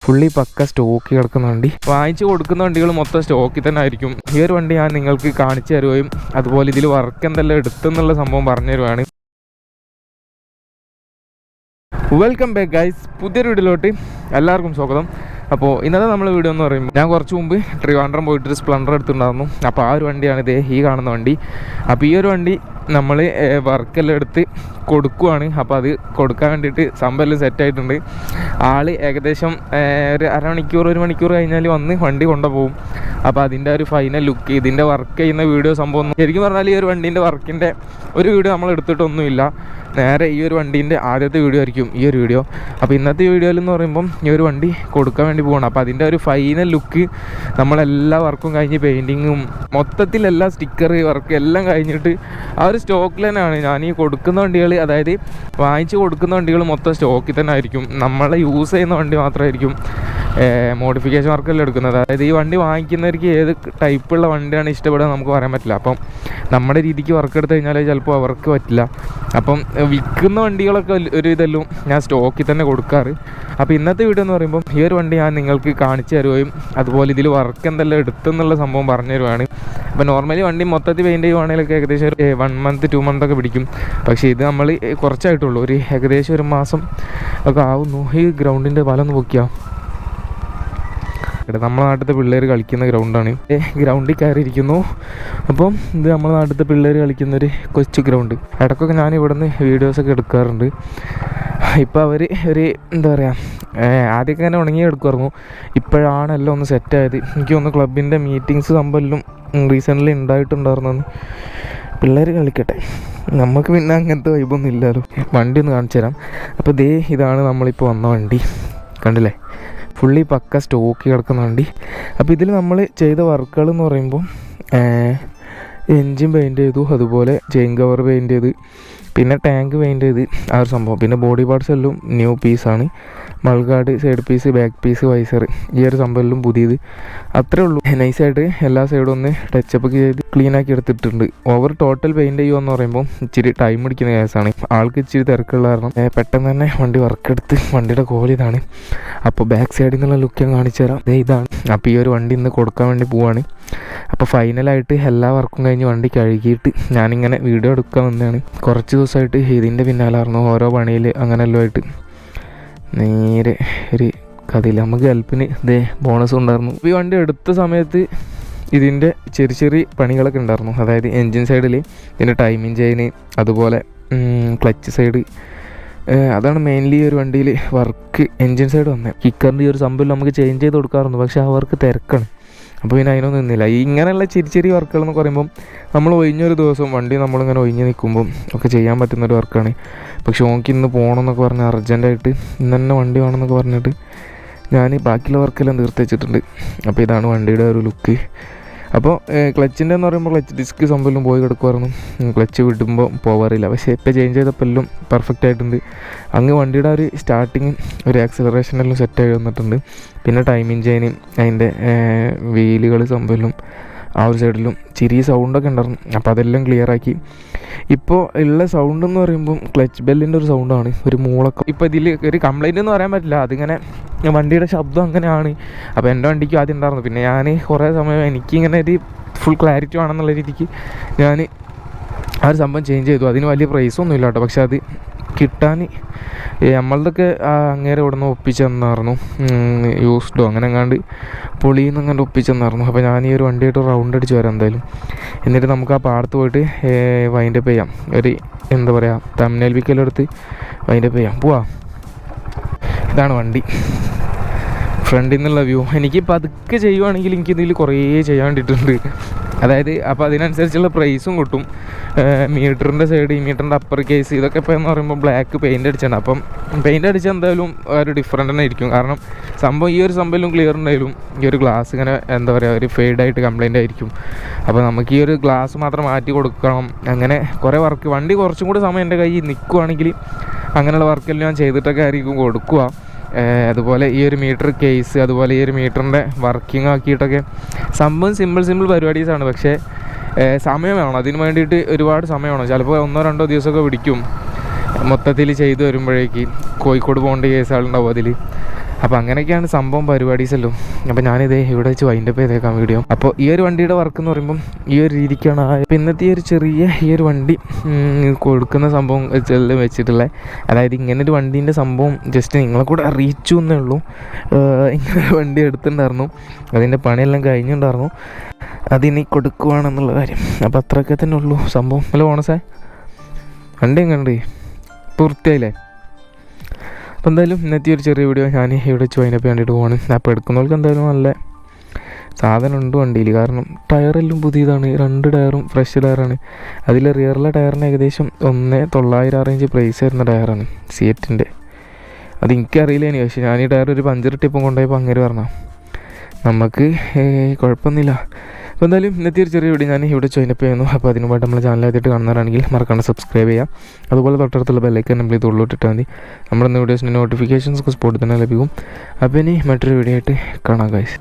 Fully പക്ക stock കിടക്കുന്ന വണ്ടി. വാങ്ങിച്ചു കൊടുക്കുന്ന വണ്ടികൾ മൊത്തം സ്റ്റോക്കിൽ തന്നെ ആയിരിക്കും. ഈ ഒരു വണ്ടി ഞാൻ നിങ്ങൾക്ക് കാണിച്ചു തരുകയും അതുപോലെ ഇതിൽ വർക്ക് എന്തെല്ലാം എടുത്തെന്നുള്ള സംഭവം പറഞ്ഞു തരുവാണ്. വെൽക്കം ബാക്ക് ഗൈസ്, പുതിയൊരു വീഡിയോയിലോട്ട് എല്ലാവർക്കും സ്വാഗതം. അപ്പോൾ ഇന്നത്തെ നമ്മൾ വീഡിയോ എന്ന് പറയുമ്പോൾ ഞാൻ കുറച്ച് മുമ്പ് ട്രിവാൻഡ്രം പോയിട്ടൊരു സ്പ്ലെൻഡർ എടുത്തിട്ടുണ്ടായിരുന്നു. അപ്പോൾ ആ ഒരു വണ്ടിയാണ് ഇതേ ഈ കാണുന്ന വണ്ടി. അപ്പോൾ ഈ ഒരു വണ്ടി നമ്മൾ വർക്കെല്ലാം എടുത്ത് കൊടുക്കുവാണ്. അപ്പോൾ അത് കൊടുക്കാൻ വേണ്ടിയിട്ട് സംഭവമെല്ലാം സെറ്റായിട്ടുണ്ട്. ആൾ ഏകദേശം ഒരു അരമണിക്കൂർ 1 മണിക്കൂർ കഴിഞ്ഞാൽ വന്ന് വണ്ടി കൊണ്ടുപോകും. അപ്പോൾ അതിൻ്റെ ഒരു ഫൈനൽ ലുക്ക്, ഇതിൻ്റെ വർക്ക് ചെയ്യുന്ന വീഡിയോ സംഭവം ശരിക്കും പറഞ്ഞാൽ ഈ ഒരു വണ്ടീൻ്റെ വർക്കിൻ്റെ ഒരു വീഡിയോ നമ്മൾ എടുത്തിട്ടൊന്നുമില്ല. നേരെ ഈ ഒരു വണ്ടീൻ്റെ ആദ്യത്തെ വീഡിയോ ആയിരിക്കും ഈ ഒരു വീഡിയോ. അപ്പോൾ ഇന്നത്തെ വീഡിയോയിൽ എന്ന് പറയുമ്പം ഈ ഒരു വണ്ടി കൊടുക്കാൻ വേണ്ടി പോകണം. അപ്പോൾ അതിൻ്റെ ഒരു ഫൈനൽ ലുക്ക് നമ്മളെല്ലാ വർക്കും കഴിഞ്ഞ് പെയിൻറ്റിങ്ങും മൊത്തത്തിൽ എല്ലാ സ്റ്റിക്കർ വർക്ക് എല്ലാം കഴിഞ്ഞിട്ട് ആ ഒരു സ്റ്റോക്കിൽ തന്നെയാണ് ഞാൻ ഈ കൊടുക്കുന്ന വണ്ടികൾ. അതായത് വാങ്ങിച്ച് കൊടുക്കുന്ന വണ്ടികൾ മൊത്തം സ്റ്റോക്കിൽ തന്നെ ആയിരിക്കും. നമ്മളെ യൂസ് ചെയ്യുന്ന വണ്ടി മാത്രമായിരിക്കും മോഡിഫിക്കേഷൻ വർക്കെല്ലാം എടുക്കുന്നത്. അതായത് ഈ വണ്ടി വാങ്ങിക്കുന്നവർക്ക് ഏത് ടൈപ്പുള്ള വണ്ടിയാണ് ഇഷ്ടപ്പെടുക നമുക്ക് പറയാൻ പറ്റില്ല. അപ്പം നമ്മുടെ രീതിക്ക് വർക്ക് എടുത്തു കഴിഞ്ഞാൽ ചിലപ്പോൾ അവർക്ക് പറ്റില്ല. അപ്പം വിൽക്കുന്ന വണ്ടികളൊക്കെ ഒരു ഇതെല്ലാം ഞാൻ സ്റ്റോക്കിൽ തന്നെ കൊടുക്കാറ്. അപ്പോൾ ഇന്നത്തെ വീഡിയോ എന്ന് പറയുമ്പോൾ ഈ ഒരു വണ്ടി ഞാൻ നിങ്ങൾക്ക് കാണിച്ചു തരുകയും അതുപോലെ ഇതിൽ വർക്ക് എന്തെല്ലാം എടുത്തെന്നുള്ള സംഭവം പറഞ്ഞു തരുവാണ്. അപ്പോൾ നോർമലി വണ്ടി മൊത്തത്തിൽ പെയിൻറ്റ് ചെയ്യുവാണെങ്കിലൊക്കെ ഏകദേശം ഒരു 1 മന്ത് 2 മന്തൊക്കെ പിടിക്കും. പക്ഷേ ഇത് നമ്മൾ കുറച്ചായിട്ടുള്ളൂ, ഒരു ഏകദേശം 1 മാസം ഒക്കെ ആവുന്നു. ഈ ഗ്രൗണ്ടിൻ്റെ വല ഒന്ന് പൊക്കിയാൽ നമ്മളെ നാട്ടിലത്തെ പിള്ളേർ കളിക്കുന്ന ഗ്രൗണ്ടാണ്. ഗ്രൗണ്ടിൽ കയറിയിരിക്കുന്നു. അപ്പം ഇത് നമ്മളെ നാട്ടിലത്തെ പിള്ളേർ കളിക്കുന്നൊരു കൊച്ചു ഗ്രൗണ്ട്. ഇടയ്ക്കൊക്കെ ഞാൻ ഇവിടെ നിന്ന് വീഡിയോസൊക്കെ എടുക്കാറുണ്ട്. ഇപ്പോൾ അവർ ഒരു എന്താ പറയുക, ആദ്യമൊക്കെ അങ്ങനെ ഉണങ്ങി എടുക്കുമായിരുന്നു. ഇപ്പോഴാണ് എല്ലാം ഒന്ന് സെറ്റായത്. എനിക്ക് തോന്നുന്നു ക്ലബിൻ്റെ മീറ്റിങ്സ് സംഭവം റീസെൻ്റ്ലി ഉണ്ടായിട്ടുണ്ടായിരുന്നെന്ന്. പിള്ളേർ കളിക്കട്ടെ, നമുക്ക് പിന്നെ അങ്ങനത്തെ വൈബൊന്നും ഇല്ലല്ലോ. വണ്ടി ഒന്ന് കാണിച്ചു തരാം. അപ്പോൾ ഇതാണ് നമ്മളിപ്പോൾ വന്ന വണ്ടി, കണ്ടില്ലേ? ഫുള്ളി പക്ക സ്റ്റോക്ക് കിടക്കുന്ന വണ്ടി. അപ്പോൾ ഇതിൽ നമ്മൾ ചെയ്ത വർക്കുകൾ എന്ന് പറയുമ്പോൾ എൻജിൻ പെയിൻറ്റ് ചെയ്തു, അതുപോലെ ചെയിൻ കവർ പെയിൻറ്റ് ചെയ്ത്, പിന്നെ ടാങ്ക് പെയിൻറ്റ് ചെയ്ത് ആ ഒരു സംഭവം. പിന്നെ ബോഡി പാർട്സ് എല്ലാം ന്യൂ പീസാണ്. Mudguard, side piece, back piece, visor, ഈ ഒരു സംഭവം എല്ലാം പുതിയത്. അത്രേ ഉള്ളൂ. നൈസായിട്ട് എല്ലാ സൈഡും ഒന്ന് ടച്ചപ്പ് ചെയ്ത് ക്ലീനാക്കി എടുത്തിട്ടുണ്ട്. ഓവർ ടോട്ടൽ പെയിൻറ്റ് ചെയ്യുമെന്ന് പറയുമ്പോൾ ഇച്ചിരി ടൈം പിടിക്കുന്ന കേസാണ്. ആൾക്ക് ഇച്ചിരി തിരക്കുള്ള കാരണം പെട്ടെന്ന് തന്നെ വണ്ടി വർക്കെടുത്ത് വണ്ടിയുടെ കോൾ ഇതാണ്. അപ്പോൾ ബാക്ക് സൈഡിൽ നിന്നുള്ള ലുക്ക് ഞാൻ കാണിച്ചു തരാം. ഇതാണ്. അപ്പോൾ ഈ ഒരു വണ്ടി ഇന്ന് കൊടുക്കാൻ വേണ്ടി പോവാണ്. അപ്പോൾ ഫൈനലായിട്ട് എല്ലാ വർക്കും കഴിഞ്ഞ് വണ്ടി കഴുകിയിട്ട് ഞാനിങ്ങനെ വീഡിയോ എടുക്കാൻ വന്നതാണ്. കുറച്ച് ദിവസമായിട്ട് ഇതിൻ്റെ പിന്നാലായിരുന്നു, ഓരോ പണിയിൽ അങ്ങനെയെല്ലാം ആയിട്ട്. നേരെ ഒരു കഥയില്ല, നമുക്ക് ഹെൽപ്പിന് ബോണസ് ഉണ്ടായിരുന്നു. ഈ വണ്ടി എടുത്ത സമയത്ത് ഇതിൻ്റെ ചെറിയ ചെറിയ പണികളൊക്കെ ഉണ്ടായിരുന്നു. അതായത് എൻജിൻ സൈഡിൽ ഇതിൻ്റെ ടൈമിങ് ചെയിന്, അതുപോലെ ക്ലച്ച് സൈഡ്, അതാണ് മെയിൻലി ഒരു വണ്ടിയിൽ വർക്ക്. എൻജിൻ സൈഡ് വന്നത് കിക്കറിൻ്റെ ഈ ഒരു സംഭവം നമുക്ക് ചേഞ്ച് ചെയ്ത് കൊടുക്കാറുണ്ട്. പക്ഷേ ആ വർക്ക് തിരക്കാണ്. അപ്പോൾ പിന്നെ അതിനൊന്നും നിന്നില്ല. ഇങ്ങനെയുള്ള ചെറിയ വർക്കുകൾ എന്ന് പറയുമ്പം നമ്മൾ ഒഴിഞ്ഞൊരു ദിവസം വണ്ടി നമ്മളിങ്ങനെ ഒഴിഞ്ഞ് നിൽക്കുമ്പം ഒക്കെ ചെയ്യാൻ പറ്റുന്നൊരു വർക്കാണ്. പക്ഷേ ഓൾക്ക് ഇന്ന് പോകണമെന്നൊക്കെ പറഞ്ഞ് അർജൻറ്റായിട്ട് ഇന്ന് തന്നെ വണ്ടി വേണമെന്നൊക്കെ പറഞ്ഞിട്ട് ഞാൻ ബാക്കിയുള്ള വർക്കെല്ലാം തീർത്ത് വെച്ചിട്ടുണ്ട്. അപ്പോൾ ഇതാണ് വണ്ടിയുടെ ഒരു ലുക്ക്. അപ്പോൾ ക്ലച്ചിൻ്റെ എന്ന് പറയുമ്പോൾ ക്ലച്ച് ഡിസ്ക് സംഭവം പോയി കിടക്കുമായിരുന്നു. ക്ലച്ച് വിടുമ്പോൾ പോവാറില്ല. പക്ഷേ ഇപ്പോൾ ചേഞ്ച് ചെയ്തപ്പോൾ എല്ലാം പെർഫെക്റ്റ് ആയിട്ടുണ്ട്. അങ്ങ് വണ്ടിയുടെ ഒരു സ്റ്റാർട്ടിങ് ഒരു ആക്സിലറേഷനെല്ലാം സെറ്റായി വന്നിട്ടുണ്ട്. പിന്നെ ടൈമിങ് ചെയിന്, അതിൻ്റെ വീലുകൾ സംഭവം ആ ഒരു സൈഡിലും ചെറിയ സൗണ്ടൊക്കെ ഉണ്ടായിരുന്നു. അപ്പോൾ അതെല്ലാം ക്ലിയറാക്കി. ഇപ്പോൾ ഉള്ള സൗണ്ട് എന്ന് പറയുമ്പം ക്ലച്ച് ബെല്ലിൻ്റെ ഒരു സൗണ്ടാണ്, ഒരു മൂളക്കം. ഇപ്പോൾ ഇതിൽ ഒരു കംപ്ലൈൻറ്റ് എന്ന് പറയാൻ പറ്റില്ല, അതിങ്ങനെ വണ്ടിയുടെ ശബ്ദം അങ്ങനെയാണ്. അപ്പോൾ എൻ്റെ വണ്ടിക്കും ആദ്യം ഉണ്ടായിരുന്നു. പിന്നെ ഞാൻ കുറേ സമയം എനിക്കിങ്ങനെ ഒരു ഫുൾ ക്ലാരിറ്റി വേണമെന്നുള്ള രീതിക്ക് ഞാൻ ആ ഒരു സംഭവം ചേഞ്ച് ചെയ്തു. അതിന് വലിയ പ്രൈസൊന്നും ഇല്ല കേട്ടോ. പക്ഷെ അത് കിട്ടാൻ നമ്മളതൊക്കെ അങ്ങേരെ ഇവിടെ നിന്ന് ഒപ്പിച്ച് തന്നായിരുന്നു. യൂസ്ഡോ അങ്ങനെ എങ്ങാണ്ട് പൊളിയിൽ നിന്ന് അങ്ങോട്ട് ഒപ്പിച്ച് തന്നായിരുന്നു. അപ്പോൾ ഞാൻ ഈ ഒരു വണ്ടിയായിട്ട് റൗണ്ട് അടിച്ച് വരാം എന്തായാലും. എന്നിട്ട് നമുക്ക് ആ പാടത്ത് പോയിട്ട് വൈൻഡപ്പ് ചെയ്യാം. ഒരു എന്താ പറയുക, തംബ്നെയിൽ പിക്കെല്ലാം എടുത്ത് വൈൻഡപ്പ് ചെയ്യാം. പോവാം. ഇതാണ് വണ്ടി ഫ്രണ്ടിൽ നിന്നുള്ള വ്യൂ. എനിക്ക് പതുക്കെ ചെയ്യുവാണെങ്കിൽ എനിക്കിതിൽ കുറേ ചെയ്യാൻ വേണ്ടിയിട്ടുണ്ട്. അതായത് അപ്പോൾ അതിനനുസരിച്ചുള്ള പ്രൈസും കിട്ടും. മീറ്ററിൻ്റെ സൈഡ്, ഈ മീറ്ററിൻ്റെ അപ്പർ കേസ്, ഇതൊക്കെ ഇപ്പോൾ എന്ന് പറയുമ്പോൾ ബ്ലാക്ക് പെയിൻ്റ് അടിച്ചാണ്. അപ്പം പെയിൻ്റ് അടിച്ചാൽ എന്തായാലും ഒരു ഡിഫറൻറ്റ് തന്നെ ആയിരിക്കും. കാരണം സംഭവം ഈ ഒരു സംഭവം ക്ലിയർ ഉണ്ടായാലും ഈ ഒരു ഗ്ലാസ് ഇങ്ങനെ എന്താ പറയുക, ഒരു ഫെയ്ഡായിട്ട് കംപ്ലൈൻ്റ് ആയിരിക്കും. അപ്പോൾ നമുക്ക് ഈ ഒരു ഗ്ലാസ് മാത്രം മാറ്റി കൊടുക്കണം. അങ്ങനെ കുറേ വർക്ക്, വണ്ടി കുറച്ചും കൂടി സമയം എൻ്റെ കയ്യിൽ നിൽക്കുവാണെങ്കിൽ അങ്ങനെയുള്ള വർക്കെല്ലാം ഞാൻ ചെയ്തിട്ടൊക്കെ ആയിരിക്കും കൊടുക്കുക. അതുപോലെ ഈ ഒരു മീറ്റർ കേസ്, അതുപോലെ ഈ ഒരു മീറ്ററിൻ്റെ വർക്കിംഗ് ആക്കിയിട്ടൊക്കെ സംഭവം സിമ്പിൾ പരിപാടീസാണ്. പക്ഷേ സമയം വേണം, അതിന് വേണ്ടിയിട്ട് ഒരുപാട് സമയം വേണം. ചിലപ്പോൾ 1-2 ദിവസമൊക്കെ പിടിക്കും മൊത്തത്തിൽ ചെയ്ത് വരുമ്പോഴേക്ക്. കോഴിക്കോട് പോകേണ്ട കേസുകളുണ്ടാവും അതിൽ. അപ്പോൾ അങ്ങനെയൊക്കെയാണ് സംഭവം പരിപാടീസല്ലോ. അപ്പോൾ ഞാനിതേ ഇവിടെ വെച്ച് വൈൻഡപ്പ് ചെയ്തേക്കാം വീഡിയോ. അപ്പോൾ ഈ ഒരു വണ്ടിയുടെ വർക്ക് എന്ന് പറയുമ്പം ഈ ഒരു രീതിക്കാണ്. അപ്പോൾ ഇന്നത്തെ ഈ ഒരു ചെറിയ ഈ ഒരു വണ്ടി കൊടുക്കുന്ന സംഭവം എല്ലാം വെച്ചിട്ടുള്ളത്. അതായത് ഇങ്ങനൊരു വണ്ടീൻ്റെ സംഭവം ജസ്റ്റ് നിങ്ങളെ കൂടെ അറിയിച്ചു എന്നേ ഉള്ളൂ. ഇങ്ങനെ വണ്ടി എടുത്തിട്ടുണ്ടായിരുന്നു, അതിൻ്റെ പണിയെല്ലാം കഴിഞ്ഞിട്ടുണ്ടായിരുന്നു, അതിനി കൊടുക്കുവാണെന്നുള്ള കാര്യം. അപ്പോൾ അത്രയൊക്കെ തന്നെ ഉള്ളൂ സംഭവം. ഹലോ ഓണസേ, വണ്ടി എങ്ങനെയുണ്ട്? പൂർത്തിയായില്ലേ? അപ്പോൾ എന്തായാലും ഇന്നത്തെ ഒരു ചെറിയ വീഡിയോ ഞാൻ ഇവിടെ വെച്ച് വൈൻഡപ്പ് വേണ്ടിയിട്ട് പോവാണ്. അപ്പോൾ എടുക്കുന്നവർക്ക് എന്തായാലും നല്ല സാധനം ഉണ്ട് വണ്ടിയിൽ. കാരണം ടയറെല്ലാം പുതിയതാണ്, 2 ടയറും ഫ്രഷ് ടയറാണ്. അതിൽ റിയറിലെ ടയറിന് ഏകദേശം 1900 ആ റേഞ്ച് പ്രൈസ് വരുന്ന ടയറാണ് സിയറ്റിൻ്റെ. അത് എനിക്കറിയില്ല ഇനി, പക്ഷേ ഞാൻ ഈ ടയർ ഒരു പഞ്ചർ ടിപ്പും കൊണ്ടുപോയപ്പോൾ അങ്ങനെ പറഞ്ഞാൽ നമുക്ക് കുഴപ്പമൊന്നുമില്ല. അപ്പോൾ എന്തായാലും ഇന്നത്തെ ഒരു ചെറിയ വീഡിയോ ഞാൻ ഇവിടെ വൈൻഡപ്പ് ചെയ്യുന്നു. അപ്പോൾ അതിന് മുമ്പായിട്ട് നമ്മൾ ചാനലായിട്ട് കാണുന്നവരാണെങ്കിൽ മറക്കാണ്ട് സബ്സ്ക്രൈബ് ചെയ്യാം. അതുപോലെ തൊട്ടടുത്തുള്ള ബെല്ലൈക്കൻ നമ്മൾ ഇത് ഉള്ളിട്ടിട്ടാൽ മതി. നമ്മുടെ വീഡിയോസിൻ്റെ നോട്ടിഫിക്കേഷൻസ് സ്പോട്ടിൽ തന്നെ ലഭിക്കും. അപ്പോൾ ഇനി മറ്റൊരു വീഡിയോ ആയിട്ട് കാണാം ഗൈസ്.